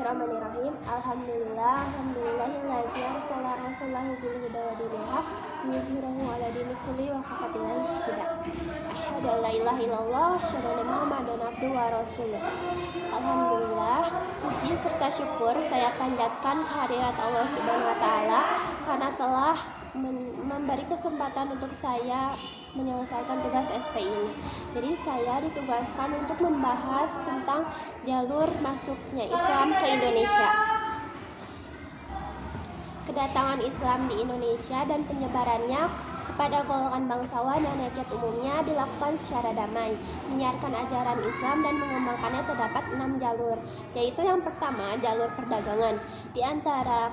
Bismillahirrahmanirrahim. Alhamdulillahillazi arsala rasulahu bil huda wa dinil haq liyuzhirahu 'ala dini kulli wa kafa billahi syahida. Asyhadu an la ilaha illallah wa asyhadu anna Muhammadan abduhu wa rasuluh. Alhamdulillah, puji serta syukur saya panjatkan kehadirat Allah Subhanahu wa taala karena telah memberi kesempatan untuk saya menyelesaikan tugas SP ini. Jadi saya ditugaskan untuk membahas tentang jalur masuknya Islam ke Indonesia. Kedatangan Islam di Indonesia dan penyebarannya kepada golongan bangsawan dan rakyat umumnya dilakukan secara damai. Menyiarkan ajaran Islam dan mengembangkannya terdapat 6 jalur, yaitu yang pertama jalur perdagangan. Di antara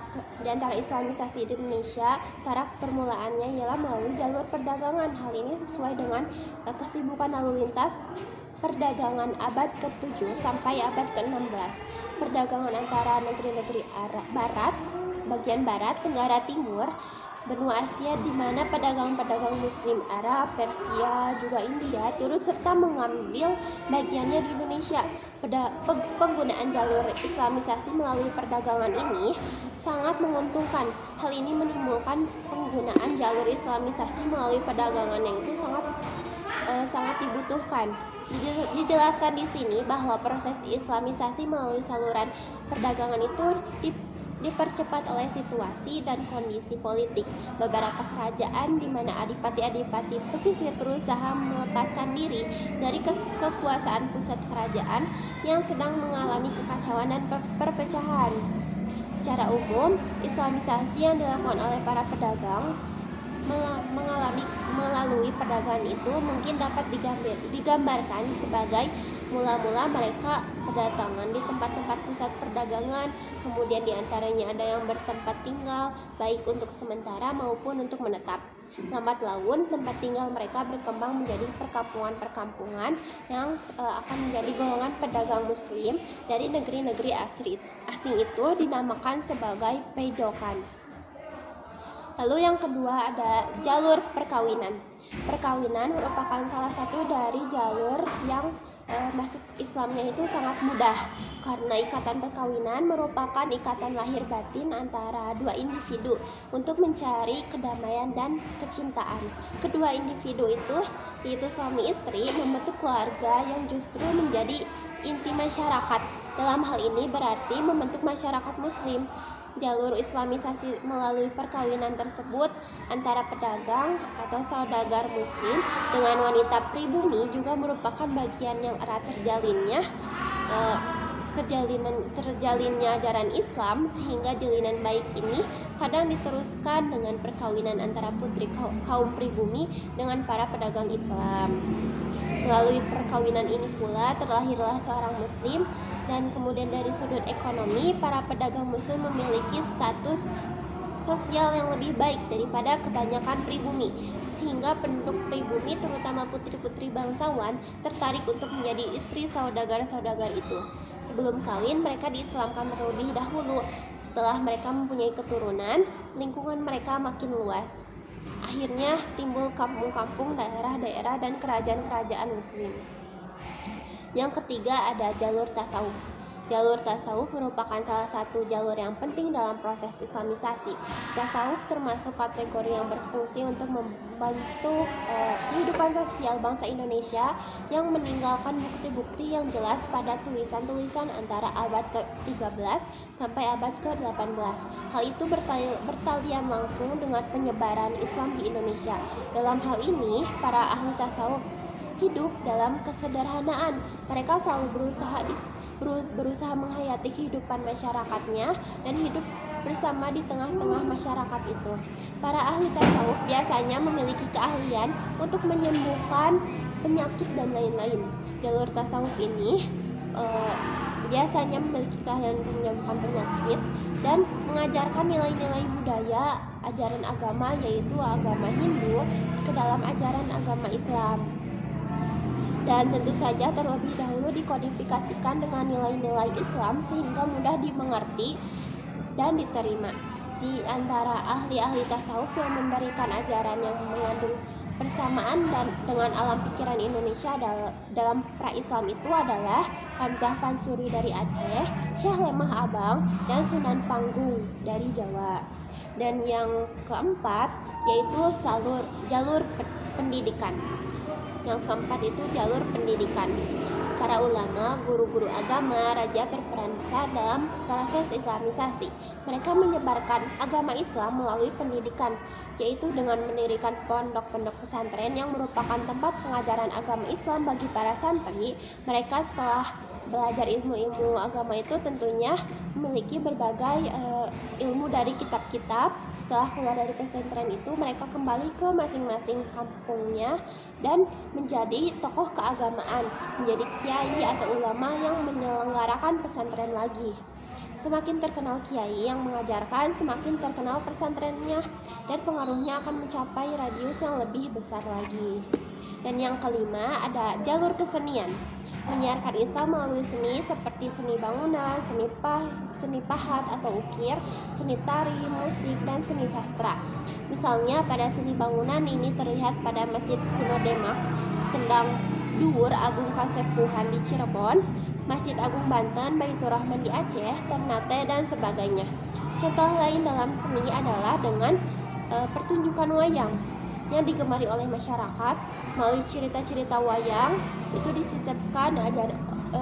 Islamisasi di Indonesia, taraf permulaannya ialah melalui jalur perdagangan. Hal ini sesuai dengan kesibukan lalu lintas perdagangan abad ke-7 sampai abad ke-16. Perdagangan antara negeri-negeri barat, bagian barat, tenggara timur, benua Asia, di mana pedagang-pedagang Muslim, Arab, Persia, juga India turut serta mengambil bagiannya di Indonesia. Penggunaan jalur Islamisasi melalui perdagangan ini sangat menguntungkan. Hal ini menimbulkan penggunaan jalur Islamisasi melalui perdagangan yang itu sangat dibutuhkan. Dijelaskan di sini bahwa proses Islamisasi melalui saluran perdagangan itu dipercepat oleh situasi dan kondisi politik. Beberapa kerajaan di mana adipati-adipati pesisir berusaha melepaskan diri dari kekuasaan pusat kerajaan yang sedang mengalami kekacauan dan perpecahan. Secara umum, Islamisasi yang dilakukan oleh para pedagang melalui perdagangan itu mungkin dapat digambarkan sebagai mula-mula mereka berdatangan di tempat-tempat pusat perdagangan, kemudian diantaranya ada yang bertempat tinggal, baik untuk sementara maupun untuk menetap. Lambat laun, tempat tinggal mereka berkembang menjadi perkampungan-perkampungan yang akan menjadi golongan pedagang Muslim dari negeri-negeri asing itu dinamakan sebagai pejokan. Lalu yang kedua ada jalur perkawinan. Perkawinan merupakan salah satu dari jalur yang masuk Islamnya itu sangat mudah, karena ikatan perkawinan merupakan ikatan lahir batin antara dua individu untuk mencari kedamaian dan kecintaan. Kedua individu itu, yaitu suami istri, membentuk keluarga yang justru menjadi inti masyarakat. Dalam hal ini berarti membentuk masyarakat Muslim. Jalur Islamisasi melalui perkawinan tersebut antara pedagang atau saudagar Muslim dengan wanita pribumi juga merupakan bagian yang erat terjalinnya ajaran Islam, sehingga jalinan baik ini kadang diteruskan dengan perkawinan antara putri kaum pribumi dengan para pedagang Islam. Melalui perkawinan ini pula terlahirlah seorang Muslim, dan kemudian dari sudut ekonomi, para pedagang Muslim memiliki status sosial yang lebih baik daripada kebanyakan pribumi, sehingga penduduk pribumi, terutama putri-putri bangsawan, tertarik untuk menjadi istri saudagar-saudagar itu. Sebelum kawin, mereka diislamkan terlebih dahulu. Setelah mereka mempunyai keturunan, lingkungan mereka makin luas. Akhirnya timbul kampung-kampung, daerah-daerah, dan kerajaan-kerajaan Muslim. Yang ketiga ada jalur tasawuf. Jalur tasawuf merupakan salah satu jalur yang penting dalam proses Islamisasi. Tasawuf termasuk kategori yang berfungsi untuk membantu kehidupan sosial bangsa Indonesia yang meninggalkan bukti-bukti yang jelas pada tulisan-tulisan antara abad ke-13 sampai abad ke-18. Hal itu bertalian langsung dengan penyebaran Islam di Indonesia. Dalam hal ini, para ahli tasawuf hidup dalam kesederhanaan. Mereka selalu berusaha menghayati kehidupan masyarakatnya dan hidup bersama di tengah-tengah masyarakat itu. Para ahli tasawuf biasanya memiliki keahlian untuk menyembuhkan penyakit dan lain-lain. Jalur tasawuf ini biasanya memiliki keahlian untuk menyembuhkan penyakit dan mengajarkan nilai-nilai budaya ajaran agama, yaitu agama Hindu, ke dalam ajaran agama Islam. Dan tentu saja terlebih dahulu dikodifikasikan dengan nilai-nilai Islam sehingga mudah dimengerti dan diterima. Di antara ahli-ahli tasawuf yang memberikan ajaran yang mengandung Persamaan dengan alam pikiran Indonesia dalam pra-Islam itu adalah Hamzah Fansuri dari Aceh, Syekh Lemah Abang, dan Sunan Panggung dari Jawa. Dan yang keempat yaitu jalur pendidikan. Yang keempat itu jalur pendidikan. Para ulama, guru-guru agama, raja berperan besar dalam proses islamisasi. Mereka menyebarkan agama Islam melalui pendidikan, yaitu dengan mendirikan pondok-pondok pesantren yang merupakan tempat pengajaran agama Islam bagi para santri. Mereka setelah belajar ilmu-ilmu agama itu tentunya memiliki berbagai ilmu dari kitab-kitab. Setelah keluar dari pesantren itu, mereka kembali ke masing-masing kampungnya dan menjadi tokoh keagamaan, menjadi kiai atau ulama yang menyelenggarakan pesantren lagi. Semakin terkenal kiai yang mengajarkan, semakin terkenal pesantrennya, dan pengaruhnya akan mencapai radius yang lebih besar lagi. Dan yang kelima ada jalur kesenian. Menyiarkan Islam melalui seni seperti seni bangunan, seni pahat atau ukir, seni tari, musik, dan seni sastra. Misalnya pada seni bangunan ini terlihat pada Masjid Kuno Demak, Sendang Duur Agung Kasepuhan di Cirebon, Masjid Agung Banten, Baitur Rahman di Aceh, Ternate, dan sebagainya. Contoh lain dalam seni adalah dengan pertunjukan wayang yang digemari oleh masyarakat. Melalui cerita-cerita wayang itu disisipkan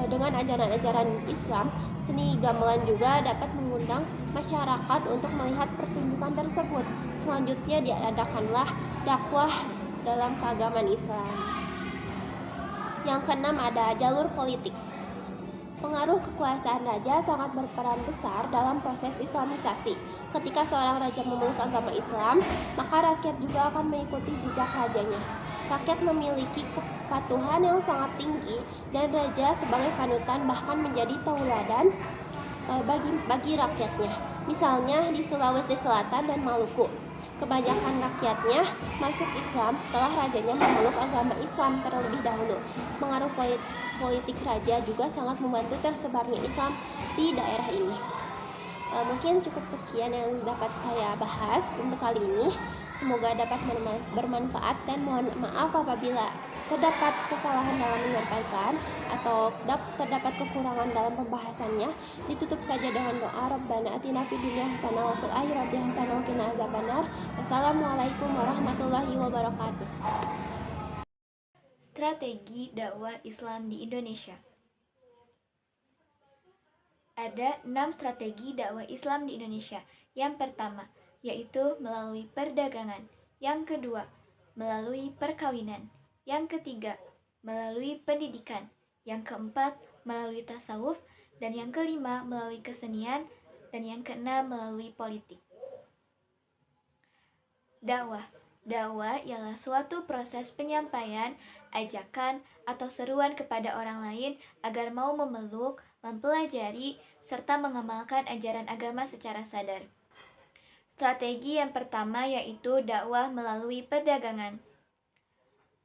dengan ajaran-ajaran Islam. Seni gamelan juga dapat mengundang masyarakat untuk melihat pertunjukan tersebut. Selanjutnya diadakanlah dakwah dalam keagamaan Islam. Yang keenam ada jalur politik. Pengaruh kekuasaan raja sangat berperan besar dalam proses islamisasi. Ketika seorang raja memeluk agama Islam, maka rakyat juga akan mengikuti jejak rajanya. Rakyat memiliki kepatuhan yang sangat tinggi dan raja sebagai panutan bahkan menjadi tauladan bagi rakyatnya. Misalnya di Sulawesi Selatan dan Maluku, kebanyakan rakyatnya masuk Islam setelah rajanya memeluk agama Islam terlebih dahulu. Pengaruh politik raja juga sangat membantu tersebarnya Islam di daerah ini. Mungkin cukup sekian yang dapat saya bahas untuk kali ini. Semoga dapat bermanfaat dan mohon maaf apabila terdapat kesalahan dalam menyampaikan atau terdapat kekurangan dalam pembahasannya. Ditutup saja dengan doa Rabbana atina fid dunya hasanah wa fil akhirati hasanah wa qina azabannar. Wassalamualaikum warahmatullahi wabarakatuh. Strategi dakwah Islam di Indonesia. Ada 6 strategi dakwah Islam di Indonesia. Yang pertama, yaitu melalui perdagangan. Yang kedua, melalui perkawinan. Yang ketiga, melalui pendidikan. Yang keempat, melalui tasawuf. Dan yang kelima, melalui kesenian. Dan yang keenam, melalui politik. Dakwah. Dakwah ialah suatu proses penyampaian, ajakan, atau seruan kepada orang lain agar mau memeluk, mempelajari, serta mengamalkan ajaran agama secara sadar. Strategi yang pertama yaitu dakwah melalui perdagangan.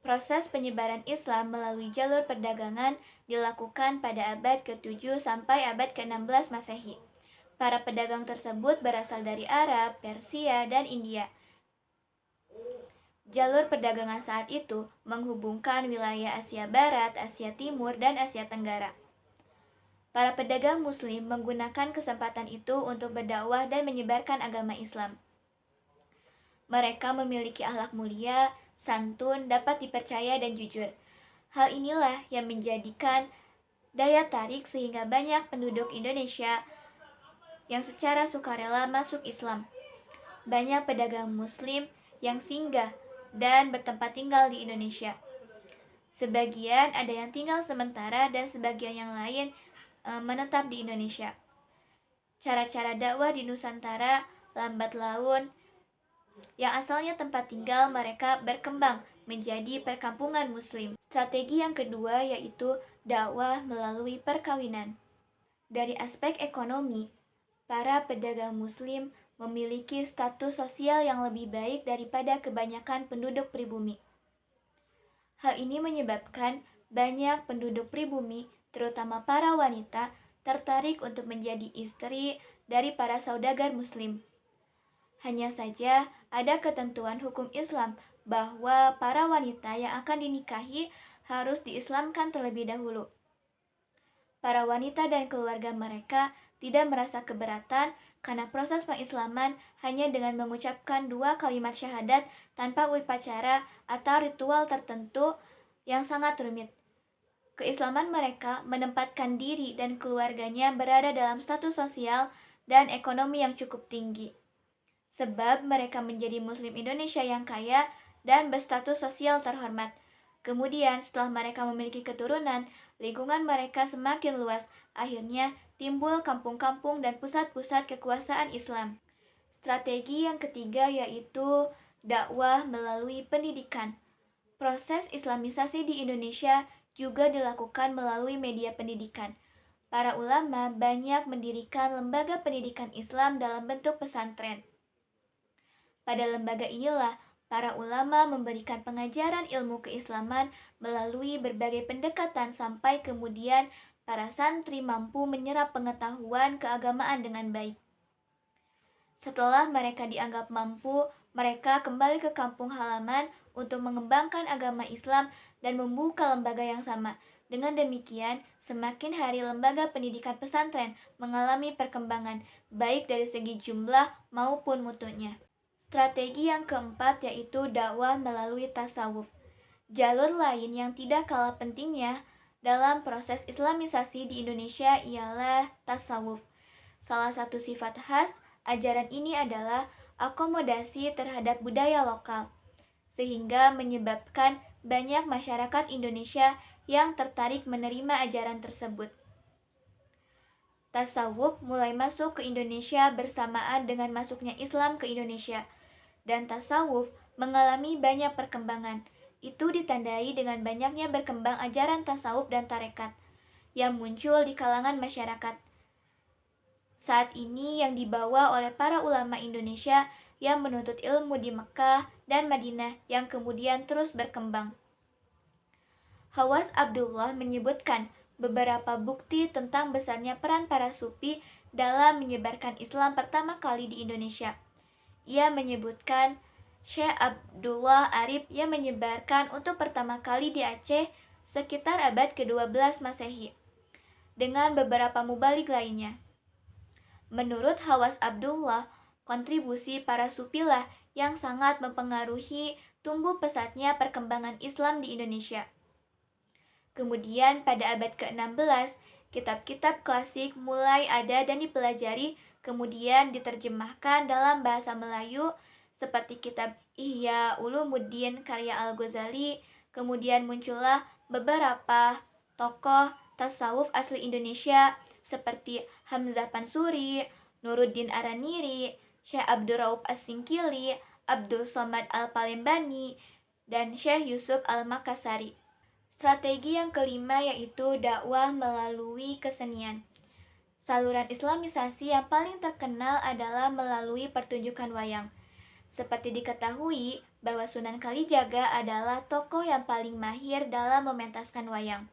Proses penyebaran Islam melalui jalur perdagangan dilakukan pada abad ke-7 sampai abad ke-16 Masehi. Para pedagang tersebut berasal dari Arab, Persia, dan India. Jalur perdagangan saat itu menghubungkan wilayah Asia Barat, Asia Timur, dan Asia Tenggara. Para pedagang Muslim menggunakan kesempatan itu untuk berdakwah dan menyebarkan agama Islam. Mereka memiliki akhlak mulia, santun, dapat dipercaya, dan jujur. Hal inilah yang menjadikan daya tarik sehingga banyak penduduk Indonesia yang secara sukarela masuk Islam. Banyak pedagang Muslim yang singgah dan bertempat tinggal di Indonesia. Sebagian ada yang tinggal sementara dan sebagian yang lain menetap di Indonesia. Cara-cara dakwah di Nusantara lambat laun yang asalnya tempat tinggal mereka berkembang menjadi perkampungan Muslim. Strategi yang kedua yaitu dakwah melalui perkawinan. Dari aspek ekonomi, para pedagang Muslim memiliki status sosial yang lebih baik daripada kebanyakan penduduk pribumi. Hal ini menyebabkan banyak penduduk pribumi, terutama para wanita, tertarik untuk menjadi istri dari para saudagar Muslim. Hanya saja ada ketentuan hukum Islam bahwa para wanita yang akan dinikahi harus diislamkan terlebih dahulu. Para wanita dan keluarga mereka tidak merasa keberatan karena proses pengislaman hanya dengan mengucapkan 2 kalimat syahadat tanpa upacara atau ritual tertentu yang sangat rumit. Keislaman mereka menempatkan diri dan keluarganya berada dalam status sosial dan ekonomi yang cukup tinggi. Sebab mereka menjadi Muslim Indonesia yang kaya dan berstatus sosial terhormat. Kemudian setelah mereka memiliki keturunan, lingkungan mereka semakin luas. Akhirnya timbul kampung-kampung dan pusat-pusat kekuasaan Islam. Strategi yang ketiga yaitu dakwah melalui pendidikan. Proses Islamisasi di Indonesia juga dilakukan melalui media pendidikan. Para ulama banyak mendirikan lembaga pendidikan Islam dalam bentuk pesantren. Pada lembaga inilah para ulama memberikan pengajaran ilmu keislaman melalui berbagai pendekatan sampai kemudian para santri mampu menyerap pengetahuan keagamaan dengan baik. Setelah mereka dianggap mampu, mereka kembali ke kampung halaman untuk mengembangkan agama Islam dan membuka lembaga yang sama. Dengan demikian, semakin hari lembaga pendidikan pesantren mengalami perkembangan, baik dari segi jumlah maupun mutunya. Strategi yang keempat yaitu dakwah melalui tasawuf. Jalur lain yang tidak kalah pentingnya dalam proses Islamisasi di Indonesia ialah tasawuf. Salah satu sifat khas ajaran ini adalah akomodasi terhadap budaya lokal, sehingga menyebabkan banyak masyarakat Indonesia yang tertarik menerima ajaran tersebut. Tasawuf mulai masuk ke Indonesia bersamaan dengan masuknya Islam ke Indonesia, dan tasawuf mengalami banyak perkembangan. Itu ditandai dengan banyaknya berkembang ajaran tasawuf dan tarekat yang muncul di kalangan masyarakat. Saat ini yang dibawa oleh para ulama Indonesia yang menuntut ilmu di Mekah dan Madinah yang kemudian terus berkembang. Hawas Abdullah menyebutkan beberapa bukti tentang besarnya peran para sufi dalam menyebarkan Islam pertama kali di Indonesia. Ia menyebutkan Syekh Abdullah Arif yang menyebarkan untuk pertama kali di Aceh sekitar abad ke-12 Masehi, dengan beberapa mubalik lainnya. Menurut Hawas Abdullah, kontribusi para sufilah yang sangat mempengaruhi tumbuh pesatnya perkembangan Islam di Indonesia. Kemudian pada abad ke-16, kitab-kitab klasik mulai ada dan dipelajari, kemudian diterjemahkan dalam bahasa Melayu seperti kitab Ihya Ulumuddin karya Al-Ghazali. Kemudian muncullah beberapa tokoh tasawuf asli Indonesia seperti Hamzah Pansuri, Nuruddin Araniri, Syekh Abdurrauf As-Singkili, Abdul Somad Al-Palembani, dan Syekh Yusuf Al-Makassari. Strategi yang kelima yaitu dakwah melalui kesenian. Saluran Islamisasi yang paling terkenal adalah melalui pertunjukan wayang. Seperti diketahui bahwa Sunan Kalijaga adalah tokoh yang paling mahir dalam mementaskan wayang.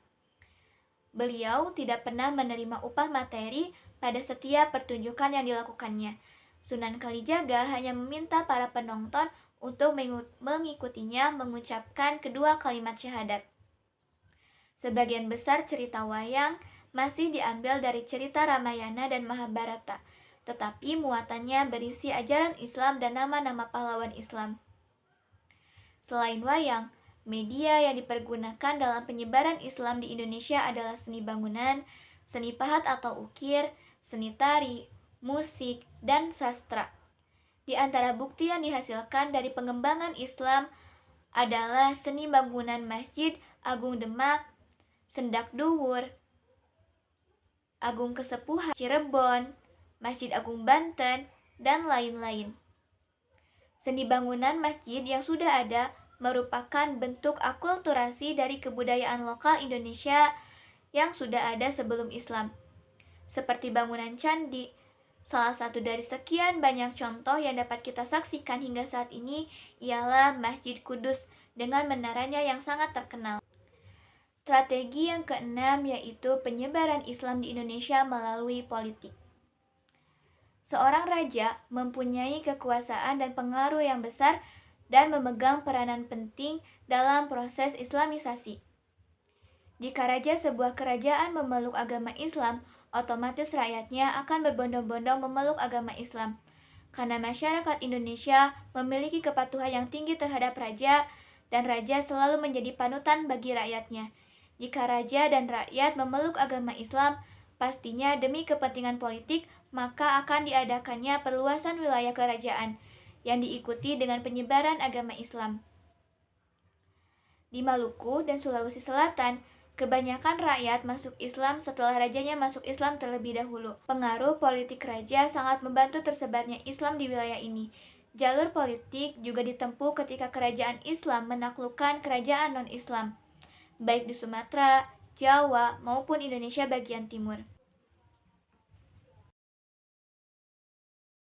Beliau tidak pernah menerima upah materi pada setiap pertunjukan yang dilakukannya. Sunan Kalijaga hanya meminta para penonton untuk mengikutinya mengucapkan kedua kalimat syahadat. Sebagian besar cerita wayang masih diambil dari cerita Ramayana dan Mahabharata, tetapi muatannya berisi ajaran Islam dan nama-nama pahlawan Islam. Selain wayang, media yang dipergunakan dalam penyebaran Islam di Indonesia adalah seni bangunan, seni pahat atau ukir, seni tari, musik, dan sastra. Di antara bukti yang dihasilkan dari pengembangan Islam adalah seni bangunan Masjid Agung Demak, Sendak Duwur, Agung Kesepuhan Cirebon, Masjid Agung Banten, dan lain-lain. Seni bangunan masjid yang sudah ada merupakan bentuk akulturasi dari kebudayaan lokal Indonesia yang sudah ada sebelum Islam. Seperti bangunan candi, salah satu dari sekian banyak contoh yang dapat kita saksikan hingga saat ini ialah Masjid Kudus dengan menaranya yang sangat terkenal. Strategi yang keenam yaitu penyebaran Islam di Indonesia melalui politik. Seorang raja mempunyai kekuasaan dan pengaruh yang besar dan memegang peranan penting dalam proses Islamisasi. Jika raja sebuah kerajaan memeluk agama Islam, otomatis rakyatnya akan berbondong-bondong memeluk agama Islam. Karena masyarakat Indonesia memiliki kepatuhan yang tinggi terhadap raja, dan raja selalu menjadi panutan bagi rakyatnya. Jika raja dan rakyat memeluk agama Islam, pastinya demi kepentingan politik, maka akan diadakannya perluasan wilayah kerajaan yang diikuti dengan penyebaran agama Islam. Di Maluku dan Sulawesi Selatan, kebanyakan rakyat masuk Islam setelah rajanya masuk Islam terlebih dahulu. Pengaruh politik raja sangat membantu tersebarnya Islam di wilayah ini. Jalur politik juga ditempuh ketika kerajaan Islam menaklukkan kerajaan non-Islam, baik di Sumatera, Jawa, maupun Indonesia bagian timur.